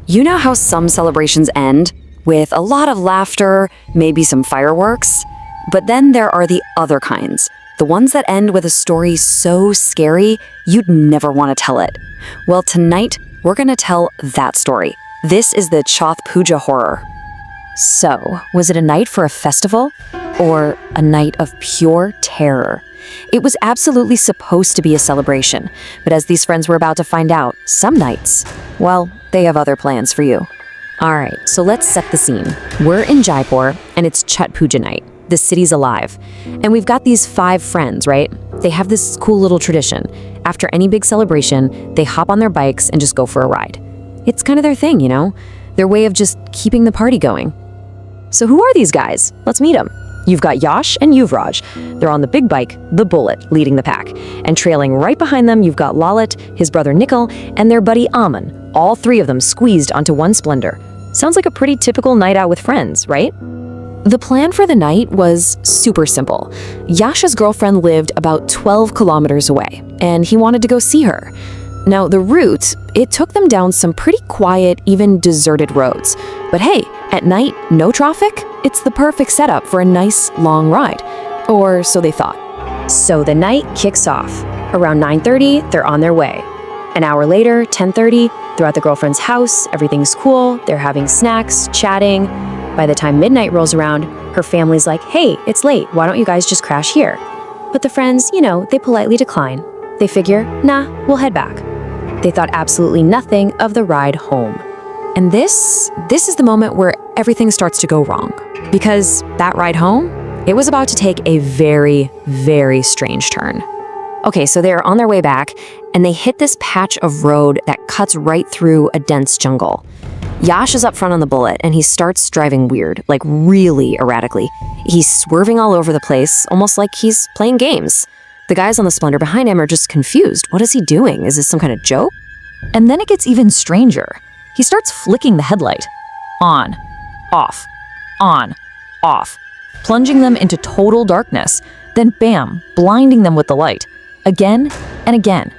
You know how some celebrations end with a lot of laughter, maybe some fireworks? But then there are the other kinds, the ones that end with a story so scary you'd never want to tell it. Well, tonight we're going to tell that story. This is the Chhath Pooja horror. So, was it a night for a festival or a night of pure terror? It was absolutely supposed to be a celebration, but as these friends were about to find out, some nights, well, they have other plans for you. Alright, so let's set the scene. We're in Jaipur, and it's Chhath Pooja night. The city's alive. And we've got these 5 friends, right? They have this cool little tradition. After any big celebration, they hop on their bikes and just go for a ride. It's kind of their thing, you know? Their way of just keeping the party going. So who are these guys? Let's meet them. You've got Yash and Yuvraj. They're on the big bike, the Bullet, leading the pack. And trailing right behind them, you've got Lalit, his brother Nikhil, and their buddy Aman. All 3 of them squeezed onto one Splendor. Sounds like a pretty typical night out with friends, right? The plan for the night was super simple. Yash's girlfriend lived about 12 kilometers away, and he wanted to go see her. Now, the route, it took them down some pretty quiet, even deserted roads. But hey, at night, no traffic? It's the perfect setup for a nice, long ride. Or so they thought. So the night kicks off. Around 9:30, they're on their way. An hour later, 10:30, they're at the girlfriend's house, everything's cool, they're having snacks, chatting. By the time midnight rolls around, her family's like, hey, it's late, why don't you guys just crash here? But the friends, they politely decline. They figure, nah, we'll head back. They thought absolutely nothing of the ride home. And this is the moment where everything starts to go wrong. Because that ride home, it was about to take a very, very strange turn. Okay, so they're on their way back, and they hit this patch of road that cuts right through a dense jungle. Yash is up front on the Bullet, and he starts driving weird, like really erratically. He's swerving all over the place, almost like he's playing games. The guys on the Splendor behind him are just confused. What is he doing? Is this some kind of joke? And then it gets even stranger. He starts flicking the headlight. On, off, plunging them into total darkness. Then bam, blinding them with the light. Again and again.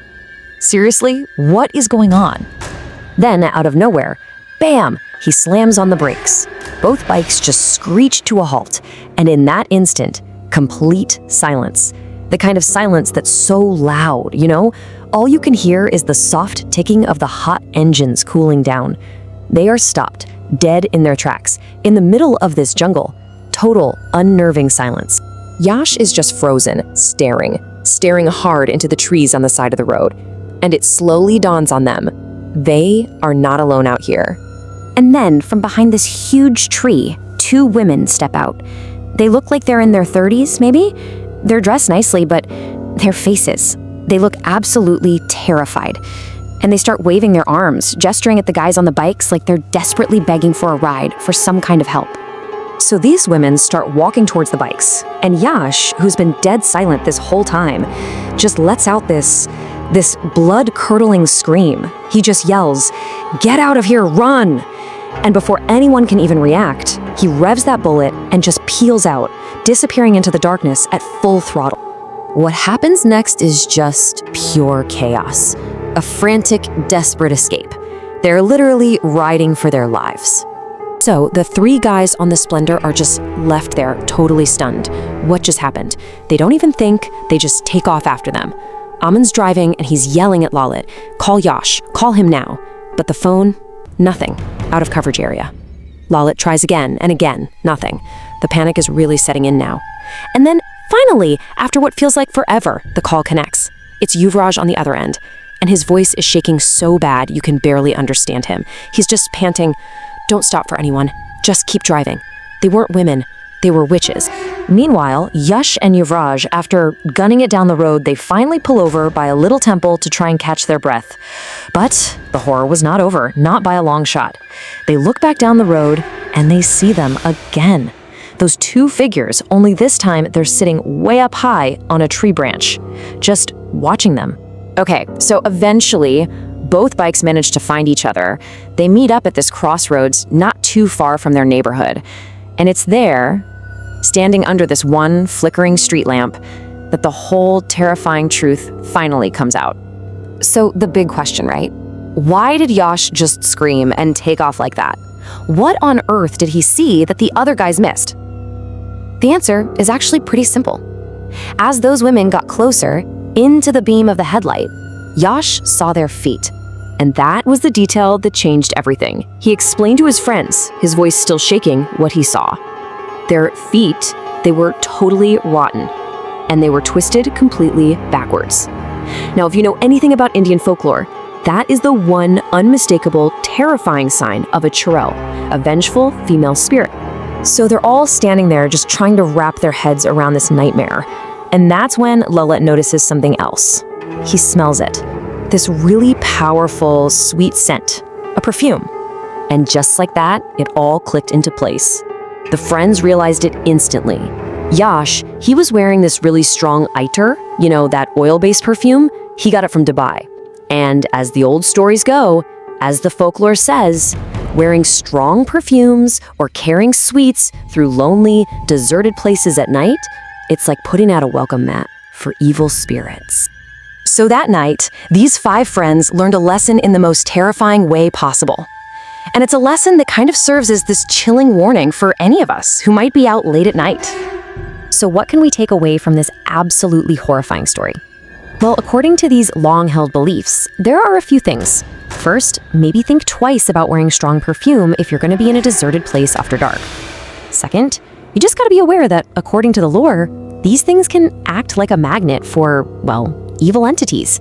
Seriously, what is going on? Then, out of nowhere, bam, he slams on the brakes. Both bikes just screech to a halt. And in that instant, complete silence. The kind of silence that's so loud, All you can hear is the soft ticking of the hot engines cooling down. They are stopped, dead in their tracks, in the middle of this jungle. Total, unnerving silence. Yash is just frozen, staring hard into the trees on the side of the road. And it slowly dawns on them. They are not alone out here. And then, from behind this huge tree, 2 women step out. They look like they're in their 30s, maybe? They're dressed nicely, but their faces, they look absolutely terrified. And they start waving their arms, gesturing at the guys on the bikes like they're desperately begging for a ride, for some kind of help. So these women start walking towards the bikes, and Yash, who's been dead silent this whole time, just lets out this blood-curdling scream. He just yells, "Get out of here, run!" And before anyone can even react, he revs that Bullet and just peels out, disappearing into the darkness at full throttle. What happens next is just pure chaos. A frantic, desperate escape. They're literally riding for their lives. So the 3 guys on the Splendor are just left there, totally stunned. What just happened? They don't even think, they just take off after them. Aman's driving and he's yelling at Lalit, "Call Yash, call him now." But the phone, nothing, out of coverage area. Lalit tries again and again, nothing. The panic is really setting in now. And then, finally, after what feels like forever, the call connects. It's Yuvraj on the other end, and his voice is shaking so bad you can barely understand him. He's just panting, "Don't stop for anyone, just keep driving." They weren't women, they were witches. Meanwhile, Yash and Yuvraj, after gunning it down the road, they finally pull over by a little temple to try and catch their breath. But the horror was not over, not by a long shot. They look back down the road, and they see them again. Those 2 figures, only this time they're sitting way up high on a tree branch, just watching them. Okay, so eventually, both bikes manage to find each other. They meet up at this crossroads not too far from their neighborhood. And it's there, standing under this one flickering street lamp, that the whole terrifying truth finally comes out. So the big question, right? Why did Yash just scream and take off like that? What on earth did he see that the other guys missed? The answer is actually pretty simple. As those women got closer, into the beam of the headlight, Yash saw their feet. And that was the detail that changed everything. He explained to his friends, his voice still shaking, what he saw. Their feet, they were totally rotten. And they were twisted completely backwards. Now, if you know anything about Indian folklore, that is the one unmistakable, terrifying sign of a Chudail, a vengeful female spirit. So they're all standing there just trying to wrap their heads around this nightmare. And that's when Lalit notices something else. He smells it. This really powerful, sweet scent, a perfume. And just like that, it all clicked into place. The friends realized it instantly. Yash, he was wearing this really strong Attar, that oil-based perfume. He got it from Dubai. And as the old stories go, as the folklore says, wearing strong perfumes or carrying sweets through lonely, deserted places at night, it's like putting out a welcome mat for evil spirits. So that night, these 5 friends learned a lesson in the most terrifying way possible. And it's a lesson that kind of serves as this chilling warning for any of us who might be out late at night. So what can we take away from this absolutely horrifying story? Well, according to these long-held beliefs, there are a few things. First, maybe think twice about wearing strong perfume if you're going to be in a deserted place after dark. Second, you just got to be aware that, according to the lore, these things can act like a magnet for, evil entities.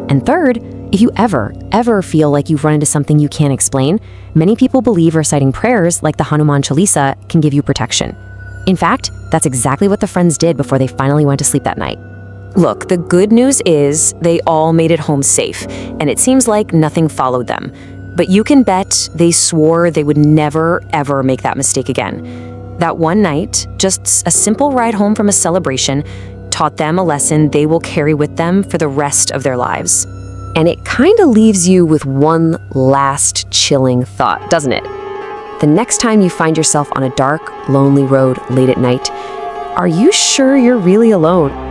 And third, if you ever feel like you've run into something you can't explain, many people believe reciting prayers like the Hanuman Chalisa can give you protection. In fact, that's exactly what the friends did before they finally went to sleep that night. Look, the good news is they all made it home safe, and it seems like nothing followed them. But you can bet they swore they would never, ever make that mistake again. That one night, just a simple ride home from a celebration, taught them a lesson they will carry with them for the rest of their lives. And it kind of leaves you with one last chilling thought, doesn't it? The next time you find yourself on a dark, lonely road late at night, are you sure you're really alone?